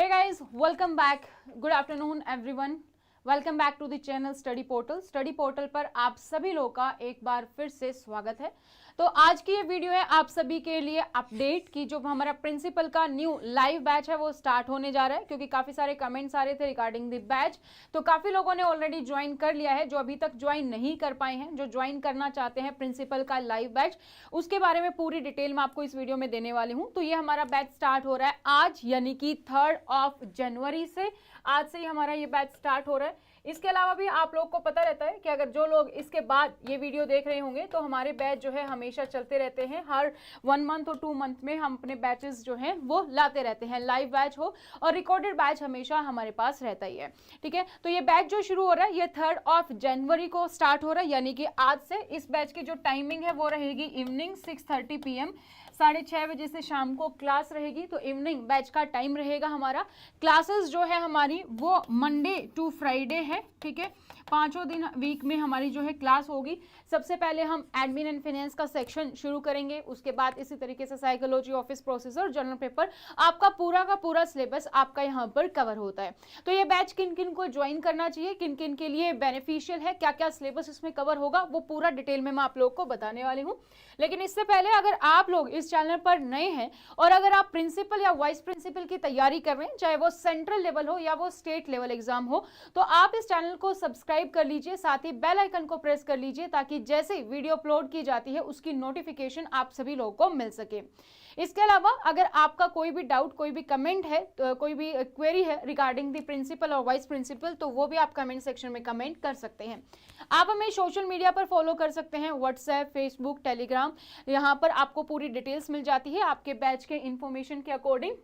Hey guys, welcome back. Good afternoon everyone. Welcome back to the channel study portal. Study portal पर आप सभी लोगों का एक बार फिर से स्वागत है। तो आज की ये वीडियो है आप सभी के लिए अपडेट की जो हमारा प्रिंसिपल का न्यू लाइव बैच है वो स्टार्ट होने जा रहा है, क्योंकि काफ़ी सारे कमेंट्स आ रहे थे रिगार्डिंग द बैच। तो काफ़ी लोगों ने ऑलरेडी ज्वाइन कर लिया है, जो अभी तक ज्वाइन नहीं कर पाए हैं, जो ज्वाइन करना चाहते हैं प्रिंसिपल का लाइव बैच, उसके बारे में पूरी डिटेल में आपको इस वीडियो में देने वाली हूँ। तो ये हमारा बैच स्टार्ट हो रहा है आज, यानी कि 3 जनवरी से। आज से ही हमारा ये बैच स्टार्ट हो रहा है। इसके अलावा भी आप लोग को पता रहता है कि अगर जो लोग इसके बाद ये वीडियो देख रहे होंगे तो हमारे बैच जो है हमेशा चलते रहते हैं। हर 1 मंथ और 2 मंथ में हम अपने बैचेस जो हैं वो लाते रहते हैं, लाइव बैच हो और रिकॉर्डेड बैच हमेशा हमारे पास रहता ही है। ठीक है, तो ये बैच जो शुरू हो रहा है ये 3 जनवरी को स्टार्ट हो रहा है, यानी कि आज से। इस बैच की जो टाइमिंग है वो रहेगी इवनिंग 6:30 PM, 6:30 बजे से शाम को क्लास रहेगी। तो इवनिंग बैच का टाइम रहेगा हमारा। क्लासेस जो है हमारी वो मंडे टू फ्राइडे है। ठीक है, 5 दिन वीक में हमारी जो है क्लास होगी। सबसे पहले हम एडमिन एंड फाइनेंस का सेक्शन शुरू करेंगे, उसके बाद इसी तरीके से psychology, office processor, general paper, आपका पूरा का पूरा सिलेबस आपका यहाँ पर कवर होता है। तो ये बैच किन किन को ज्वाइन करना चाहिए, किन किन के लिए बेनिफिशियल है, क्या क्या सिलेबस इसमें कवर होगा, वो पूरा डिटेल में मैं आप लोग को बताने वाली हूँ। लेकिन इससे पहले अगर आप लोग इस चैनल पर नए हैं और अगर आप प्रिंसिपल या वाइस प्रिंसिपल की तैयारी कर रहे हैं, चाहे वो सेंट्रल लेवल हो या वो स्टेट लेवल एग्जाम हो, तो आप इस चैनल को सब्सक्राइब कर लीजिए, साथ ही बेल आइकन को प्रेस कर लीजिए, ताकि जैसे वीडियो अपलोड की जाती है उसकी नोटिफिकेशन आप सभी लोगों को मिल सके। इसके अलावा अगर आपका कोई भी डाउट, कोई भी कमेंट है, तो कोई भी क्वेरी है रिगार्डिंग द प्रिंसिपल और वाइस प्रिंसिपल, तो वो भी आप कमेंट सेक्शन में कमेंट कर सकते हैं। आप हमें सोशल मीडिया पर फॉलो कर सकते हैं, व्हाट्सएप, फेसबुक, टेलीग्राम, यहाँ पर आपको पूरी डिटेल्स मिल जाती है आपके बैच के इंफॉर्मेशन के अकॉर्डिंग।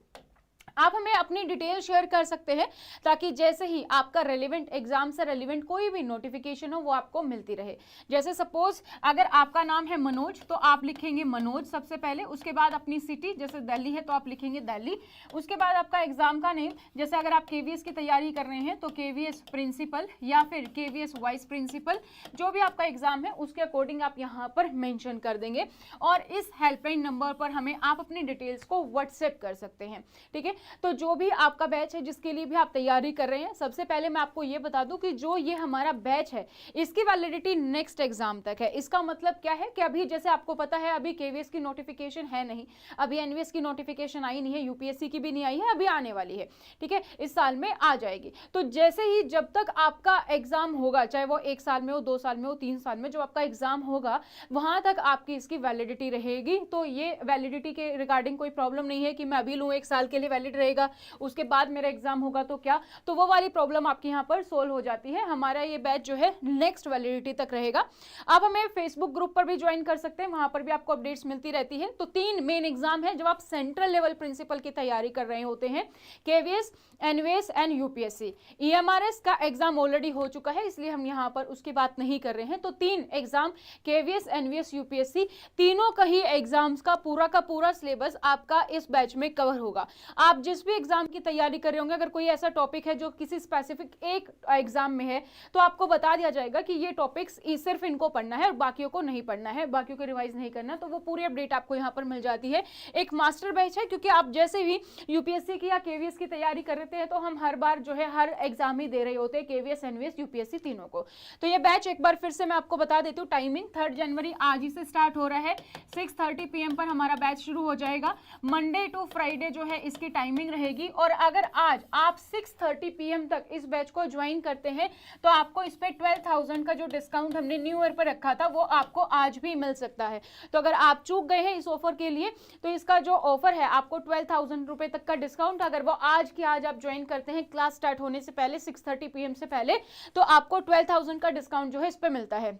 आप हमें अपनी डिटेल शेयर कर सकते हैं, ताकि जैसे ही आपका रेलिवेंट एग्जाम से रेलिवेंट कोई भी नोटिफिकेशन हो वो आपको मिलती रहे। जैसे सपोज अगर आपका नाम है मनोज, तो आप लिखेंगे मनोज सबसे पहले, उसके बाद अपनी सिटी, जैसे दिल्ली है तो आप लिखेंगे दिल्ली, उसके बाद आपका एग्जाम का नेम, जैसे अगर आप KVS की तैयारी कर रहे हैं तो KVS प्रिंसिपल या फिर KVS वाइस प्रिंसिपल, जो भी आपका एग्जाम है उसके अकॉर्डिंग आप यहाँ पर मेंशन कर देंगे। और इस हेल्पलाइन नंबर पर हमें आप अपनी डिटेल्स को व्हाट्सएप कर सकते हैं। ठीक है, तो जो भी आपका बैच है, जिसके लिए भी आप तैयारी कर रहे हैं, सबसे पहले मैं आपको ये बता दूं कि जो ये हमारा बैच है इसकी वैलिडिटी नेक्स्ट एग्जाम तक है। इसका मतलब क्या है कि अभी जैसे आपको पता है अभी KVS की नोटिफिकेशन है नहीं, अभी NVS की नोटिफिकेशन आई नहीं है, UPSC की भी नहीं आई है, अभी आने वाली है। ठीक है, इस साल में आ जाएगी। तो जैसे ही जब तक आपका एग्जाम होगा, चाहे वो 1 साल में हो, 2 साल में हो, 3 साल में, जब आपका एग्जाम होगा वहां तक आपकी इसकी वैलिडिटी रहेगी। तो ये वैलिडिटी के रिगार्डिंग कोई प्रॉब्लम नहीं है कि मैं अभी लूँ 1 साल के लिए वैलिड रहेगा, उसके बाद मेरा एग्जाम होगा तो क्या, तो वो वाली प्रॉब्लम आपकी यहाँ पर सोल्व हो जाती है। हमारा ये बैच जो है नेक्स्ट वैलिडिटी तक रहेगा। आप हमें फेसबुक ग्रुप पर भी ज्वाइन कर सकते हैं, वहां पर भी आपको अपडेट्स मिलती रहती है। तो 3 मेन एग्जाम है जब आप सेंट्रल लेवल प्रिंसिपल की तैयारी कर रहे होते हैं, KVS, NVS and UPSC। EMRS का एग्जाम ऑलरेडी हो चुका है, इसलिए हम यहाँ पर उसकी बात नहीं कर रहे हैं। तो 3 एग्जाम KVS, NVS, UPSC, तीनों का ही एग्जाम्स का पूरा सिलेबस आपका इस बैच में कवर होगा। आप जिस भी एग्जाम की तैयारी कर रहे होंगे, अगर कोई ऐसा टॉपिक है जो किसी स्पेसिफिक एक एग्जाम में है, तो आपको बता दिया जाएगा कि ये टॉपिक्स सिर्फ इनको पढ़ना है और बाकियों को नहीं पढ़ना है, बाकियों को रिवाइज नहीं करना। तो वो पूरी अपडेट आपको यहाँ पर मिल जाती है। एक मास्टर बैच है, क्योंकि आप जैसे भी UPSC की या KVS की तैयारी कर रहे हैं तो हम हर बार जो है हर एग्जाम ही दे रहे होते हैं, KVS, NVS, UPSC तीनों को। तो ये बैच एक बार फिर से मैं आपको बता देती हूँ। टाइमिंग 3 जनवरी आज ही से स्टार्ट हो रहा है, 6:30 PM पर हमारा बैच शुरू हो जाएगा। मंडे टू फ्राइडे जो है इसकी टाइमिंग रहेगी। और अगर आज आप 6:30 PM तक इस बैच को ज्वाइन करते हैं तो आपको इस पे 12,000 का जो डिस्काउंट हमने न्यू ईयर पर रखा था वो आपको आज भी मिल सकता है। तो अगर आप चूक गए हैं इस ऑफर के लिए, तो इसका जो ऑफर है आपको 12,000 रुपए तक का डिस्काउंट, अगर वो आज की आज आप ज्वाइन करते हैं क्लास स्टार्ट होने से पहले 6:30 PM से पहले, तो आपको 12,000 का डिस्काउंट जो है इस पे मिलता है।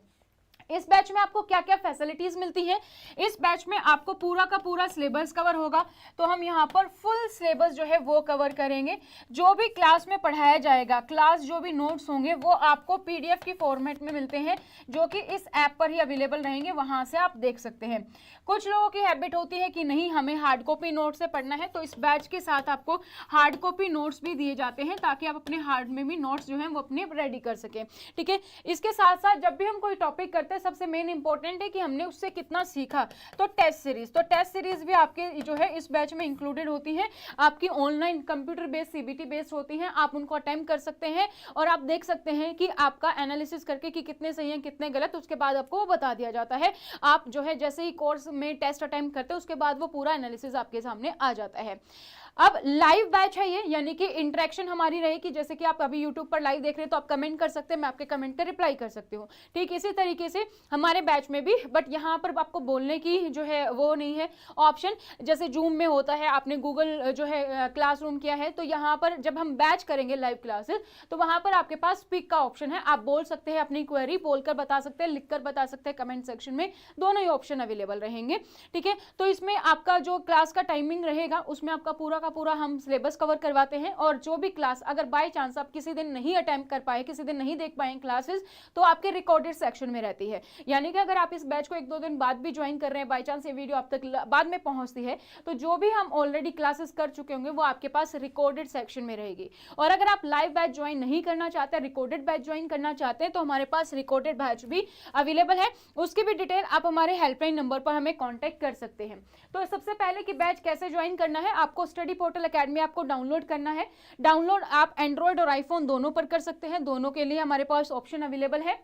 इस बैच में आपको क्या क्या फैसिलिटीज मिलती हैं, इस बैच में आपको पूरा का पूरा सिलेबस कवर होगा। तो हम यहाँ पर फुल सिलेबस जो है वो कवर करेंगे। जो भी क्लास में पढ़ाया जाएगा, क्लास जो भी नोट्स होंगे वो आपको PDF की फॉर्मेट में मिलते हैं, जो कि इस ऐप पर ही अवेलेबल रहेंगे, वहां से आप देख सकते हैं। कुछ लोगों की हैबिट होती है कि नहीं हमें हार्ड कॉपी नोट से पढ़ना है, तो इस बैच के साथ आपको हार्ड कॉपी नोट्स भी दिए जाते हैं, ताकि आप अपने हार्ड में भी नोट्स जो हैं वो अपने रेडी कर सकें। ठीक है, इसके साथ साथ जब भी हम कोई टॉपिक करते हैं सबसे मेन इंपॉर्टेंट है कि हमने उससे कितना सीखा। तो टेस्ट सीरीज भी आपके जो है इस बैच में इंक्लूडेड होती हैं, आपकी online computer based CBT based होती हैं, आप उनको अटेम्प्ट कर सकते हैं और आप देख सकते हैं कि आपका एनालिसिस करके कि कितने सही हैं कितने गलत, उसके बाद आपको वो बता दिया जाता है। आप जो है जैसे ही कोर्स में टेस्ट अटेम्प्ट करते हैं उसके बाद वो पूरा एनालिसिस आपके सामने आ जाता है। अब लाइव बैच है ये, यानी कि इंटरेक्शन हमारी रहेगी, जैसे कि आप अभी यूट्यूब पर लाइव देख रहे हैं तो आप कमेंट कर सकते हैं, मैं आपके कमेंट पे रिप्लाई कर सकती हूँ। ठीक इसी तरीके से हमारे बैच में भी, बट यहाँ पर आपको बोलने की जो है वो नहीं है ऑप्शन, जैसे जूम में होता है, आपने गूगल जो है क्लासरूम किया है, तो यहाँ पर जब हम बैच करेंगे लाइव क्लासेस तो वहाँ पर आपके पास स्पीक का ऑप्शन है, आप बोल सकते हैं अपनी क्वेरी, बोलकर बता सकते हैं, लिखकर बता सकते हैं कमेंट सेक्शन में, दोनों ही ऑप्शन अवेलेबल रहेंगे। ठीक है, तो इसमें आपका जो क्लास का टाइमिंग रहेगा उसमें आपका पूरा हम सिलेबस कवर करवाते हैं, और जो भी क्लास अगर बाय चांस आप किसी दिन नहीं अटेम्प्ट कर पाए, किसी दिन नहीं देख पाए क्लासेस, तो आपके रिकॉर्डेड सेक्शन में रहती है। यानी कि अगर आप इस बैच को 1-2 दिन बाद भी ज्वाइन कर रहे हैं, बाय चांस ये वीडियो आप तक बाद में पहुंचती है, तो जो भी हम ऑलरेडी क्लासेस कर चुके होंगे वो आपके पास रिकॉर्डेड सेक्शन में रहेगी। और अगर आप लाइव बैच ज्वाइन नहीं करना चाहते, रिकॉर्डेड बैच ज्वाइन करना चाहते हैं, तो हमारे पास रिकॉर्डेड बैच भी अवेलेबल है, उसकी भी डिटेल आप हमारे हेल्पलाइन नंबर पर हमें कॉन्टेक्ट कर सकते हैं। तो सबसे पहले कि बैच कैसे ज्वाइन करना है, आपको स्टडी पोर्टल एकेडमी आपको डाउनलोड करना है। डाउनलोड आप एंड्रॉयड और आईफोन दोनों पर कर सकते हैं, दोनों के लिए हमारे पास ऑप्शन अवेलेबल है।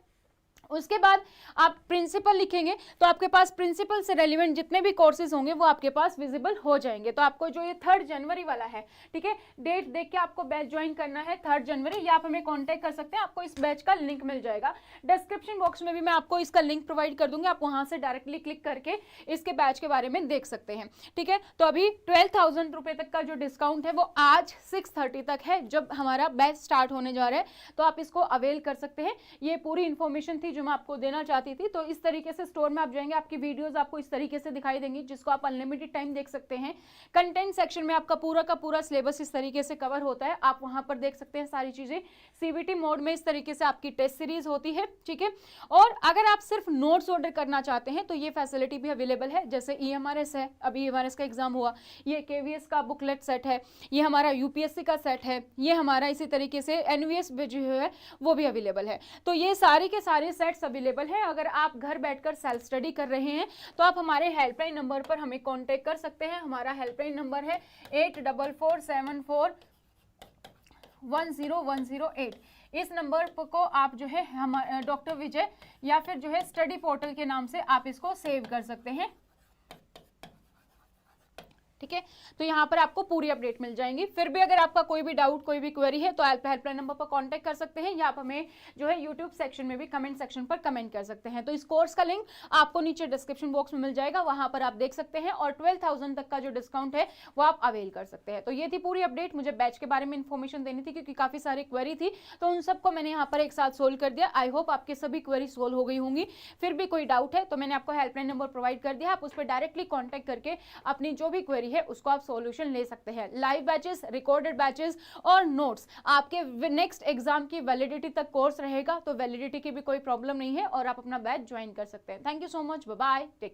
उसके बाद आप प्रिंसिपल लिखेंगे तो आपके पास प्रिंसिपल से रेलिवेंट जितने भी कोर्सेज होंगे वो आपके पास विजिबल हो जाएंगे। तो आपको जो ये 3 जनवरी वाला है, ठीक है, डेट देख के आपको बैच ज्वाइन करना है 3 जनवरी, या आप हमें कांटेक्ट कर सकते हैं, आपको इस बैच का लिंक मिल जाएगा। डिस्क्रिप्शन बॉक्स में भी मैं आपको इसका लिंक प्रोवाइड कर दूंगी, आप वहां से डायरेक्टली क्लिक करके इसके बैच के बारे में देख सकते हैं। ठीक है, तो अभी 12,000 रुपए तक का जो डिस्काउंट है वो आज 6:30 तक है, जब हमारा बैच स्टार्ट होने जा रहा है, तो आप इसको अवेल कर सकते हैं। ये पूरी इंफॉर्मेशन थी जो मैं आपको देना चाहती थी। तो इस तरीके से स्टोर में आप जाएंगे, आपकी वीडियोस आपको इस तरीके से दिखाई देंगी, जिसको आप अनलिमिटेड टाइम देख सकते हैं। कंटेंट सेक्शन में आपका पूरा का पूरा सिलेबस इस तरीके से कवर होता है, आप वहां पर देख सकते हैं सारी चीजें। सीबीटी मोड में इस तरीके से आपकी टेस्ट सीरीज होती है। ठीक है, और अगर आप सिर्फ नोट्स ऑर्डर करना चाहते हैं तो ये फैसिलिटी भी अवेलेबल है। जैसे EMRS है, अभी EMRS का एग्जाम हुआ, ये KVS का बुकलेट सेट है, ये हमारा UPSC का सेट है, ये हमारा इसी तरीके से NVS जो है वो भी अवेलेबल है। तो ये सारे के सारे सेट्स अवेलेबल है। अगर आप घर बैठकर सेल्फ स्टडी कर रहे हैं तो आप हमारे हेल्पलाइन नंबर पर हमें कांटेक्ट कर सकते हैं। हमारा हेल्पलाइन नंबर है 8447410108। इस नंबर को आप जो है हम डॉक्टर विजय या फिर जो है स्टडी पोर्टल के नाम से आप इसको सेव कर सकते हैं। ठीक है, तो यहाँ पर आपको पूरी अपडेट मिल जाएंगी। फिर भी अगर आपका कोई भी डाउट, कोई भी क्वेरी है तो आप हेल्पलाइन नंबर पर कांटेक्ट कर सकते हैं, या आप हमें जो है यूट्यूब सेक्शन में भी कमेंट सेक्शन पर कमेंट कर सकते हैं। तो इस कोर्स का लिंक आपको नीचे डिस्क्रिप्शन बॉक्स में मिल जाएगा, वहां पर आप देख सकते हैं, और 12,000 तक का जो डिस्काउंट है वो आप अवेल कर सकते हैं। तो ये थी पूरी अपडेट, मुझे बैच के बारे में इन्फॉर्मेशन देनी थी क्योंकि काफी सारी क्वेरी थी, तो उन सबको मैंने यहाँ पर एक साथ सोल्व कर दिया। आई होप आपके सभी क्वेरी सोल्व हो गई होंगी। फिर भी कोई डाउट है तो मैंने आपको हेल्पलाइन नंबर प्रोवाइड कर दिया, आप उस पर डायरेक्टली कॉन्टेक्ट करके अपनी जो भी क्वेरी है उसको आप सोल्यूशन ले सकते हैं। लाइव बैचेस, रिकॉर्डेड बैचेस और नोट्स आपके नेक्स्ट एग्जाम की वैलिडिटी तक कोर्स रहेगा, तो वैलिडिटी की भी कोई प्रॉब्लम नहीं है और आप अपना बैच ज्वाइन कर सकते हैं। Thank you so much, bye bye, take care.